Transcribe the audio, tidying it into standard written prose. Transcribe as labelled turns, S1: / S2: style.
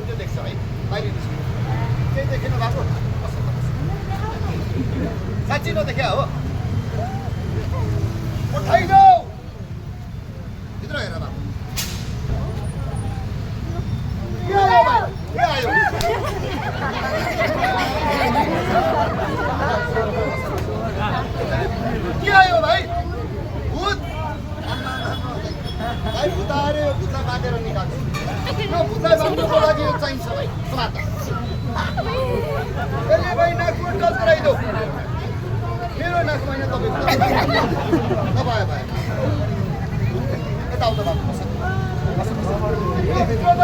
S1: त्यो देख्छ है बाहिर निस्किनु केही देखेन भएको साँच्ची नदेखा हो उठाइदेऊ भित्र हेर बाबु के आयो भाइ के आयो के आयो भाइ भूत भाइ भूत आएर भूतलाई बाँधेर निकाल्छु यो भूतलाई बाँध्नुको लागि यो चाहिन्छ भाइ समाता यसले भाइ नाकमा टच गराइदेऊ मेरो नाकमा होइन तपाईँको तपाईँ भाइ यताउता बाबु